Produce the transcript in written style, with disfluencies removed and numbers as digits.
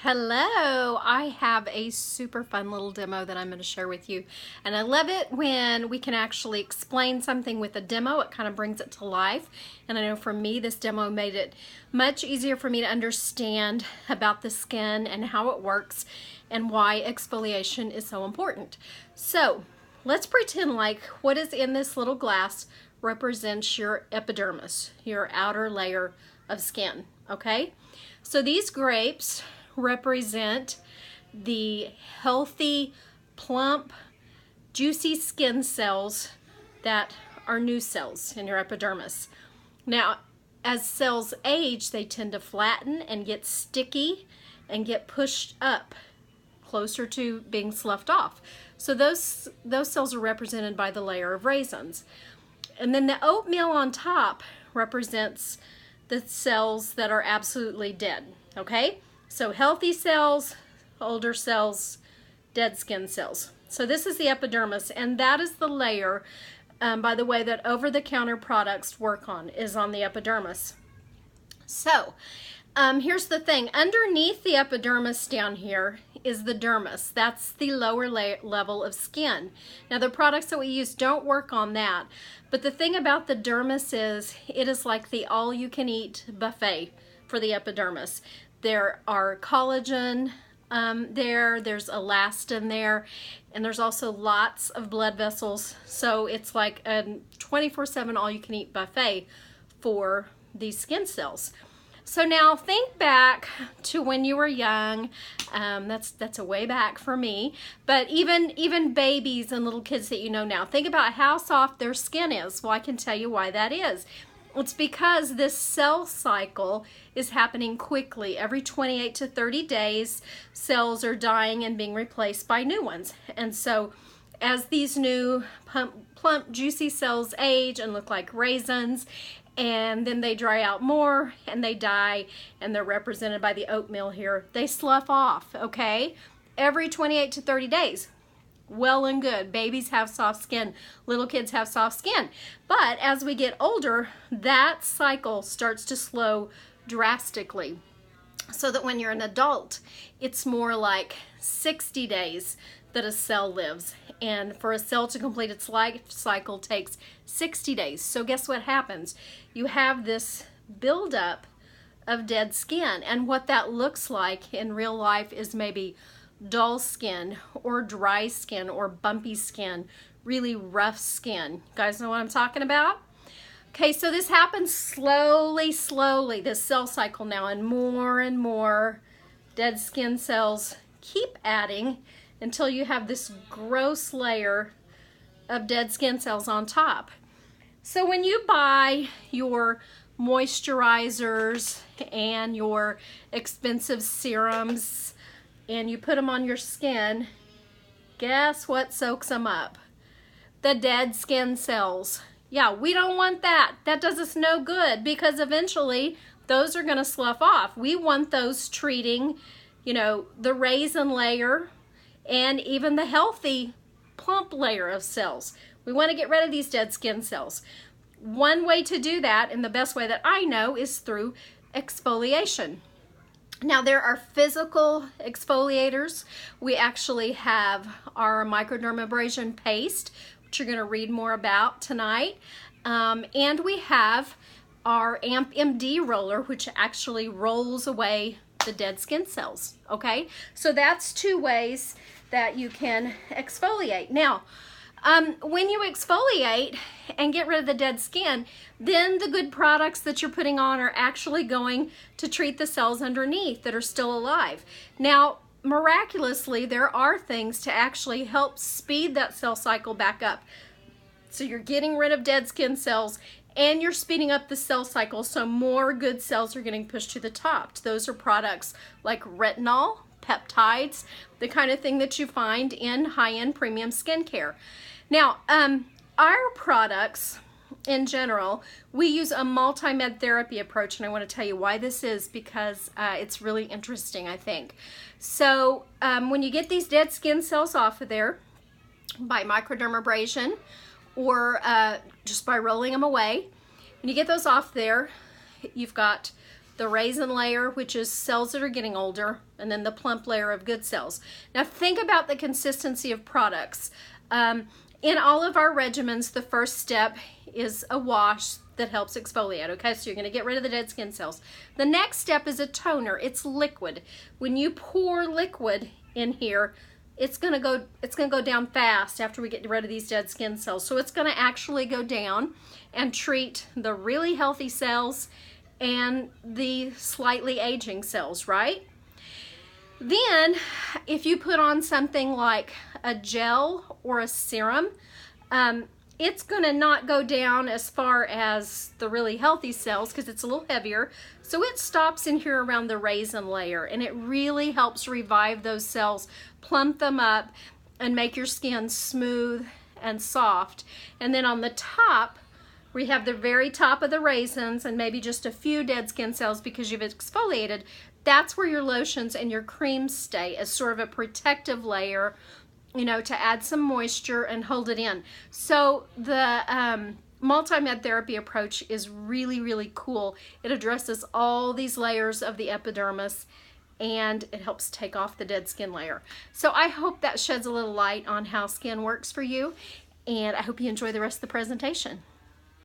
Hello, I have a super fun little demo that I'm going to share with you. And I love it when we can actually explain something with a demo. It kind of brings it to life. And I know for me, this demo made it much easier for me to understand about the skin and how it works and why exfoliation is so important. So let's pretend like what is in this little glass represents your epidermis, your outer layer of skin, okay? So these grapes represent the healthy, plump, juicy skin cells that are new cells in your epidermis. Now, as cells age, they tend to flatten and get sticky and get pushed up closer to being sloughed off. So those cells are represented by the layer of raisins. And then the oatmeal on top represents the cells that are absolutely dead, okay? So healthy cells, older cells, dead skin cells. So this is the epidermis, and that is the layer, by the way, that over-the-counter products work on, is on the epidermis. So here's the thing. Underneath the epidermis down here is the dermis. That's the lower level of skin. Now the products that we use don't work on that, but the thing about the dermis is it is like the all-you-can-eat buffet for the epidermis. There are collagen there's elastin there, and there's also lots of blood vessels. So it's like a 24/7 all-you-can-eat buffet for these skin cells. So now think back to when you were young. That's a way back for me. But even babies and little kids that you know now, think about how soft their skin is. Well, I can tell you why that is. It's because this cell cycle is happening quickly. Every 28 to 30 days, cells are dying and being replaced by new ones. And so as these new plump, juicy cells age and look like raisins, and then they dry out more and they die, and they're represented by the oatmeal here, they slough off, okay? Every 28 to 30 days. Well and good. Babies have soft skin. Little kids have soft skin. But as we get older, that cycle starts to slow drastically. So that when you're an adult, it's more like 60 days that a cell lives. And for a cell to complete its life cycle takes 60 days. So guess what happens? You have this buildup of dead skin. And what that looks like in real life is maybe dull skin or dry skin or bumpy skin, really rough skin. You guys know what I'm talking about? Okay, so this happens slowly, this cell cycle now, and more dead skin cells keep adding until you have this gross layer of dead skin cells on top. So when you buy your moisturizers and your expensive serums and you put them on your skin, guess what soaks them up? The dead skin cells. Yeah, we don't want that. That does us no good, because eventually those are gonna slough off. We want those treating, you know, the raisin layer and even the healthy, plump layer of cells. We wanna get rid of these dead skin cells. One way to do that, and the best way that I know, is through exfoliation. Now there are physical exfoliators. We actually have our microdermabrasion paste, which you're going to read more about tonight. And we have our AMP MD roller, which actually rolls away the dead skin cells, okay? So that's two ways that you can exfoliate. Now, when you exfoliate and get rid of the dead skin, then the good products that you're putting on are actually going to treat the cells underneath that are still alive. Now, miraculously, there are things to actually help speed that cell cycle back up. So you're getting rid of dead skin cells and you're speeding up the cell cycle, so more good cells are getting pushed to the top. Those are products like retinol, peptides, the kind of thing that you find in high-end premium skincare. Now, our products in general, we use a multi-med therapy approach, and I want to tell you why this is, because it's really interesting, I think. So when you get these dead skin cells off of there by microdermabrasion or just by rolling them away, when you get those off there, you've got the raisin layer, which is cells that are getting older, and then the plump layer of good cells. Now think about the consistency of products. In all of our regimens, the first step is a wash that helps exfoliate, okay? So you're gonna get rid of the dead skin cells. The next step is a toner. It's liquid. When you pour liquid in here, it's gonna go down fast after we get rid of these dead skin cells. So it's gonna actually go down and treat the really healthy cells and the slightly aging cells, right? Then, if you put on something like a gel or a serum, it's gonna not go down as far as the really healthy cells because it's a little heavier. So it stops in here around the raisin layer, and it really helps revive those cells, plump them up, and make your skin smooth and soft. And then on the top, we have the very top of the raisins and maybe just a few dead skin cells because you've exfoliated. That's where your lotions and your creams stay as sort of a protective layer, you know, to add some moisture and hold it in. So the multi-med therapy approach is really, really cool. It addresses all these layers of the epidermis, and it helps take off the dead skin layer. So I hope that sheds a little light on how skin works for you, and I hope you enjoy the rest of the presentation.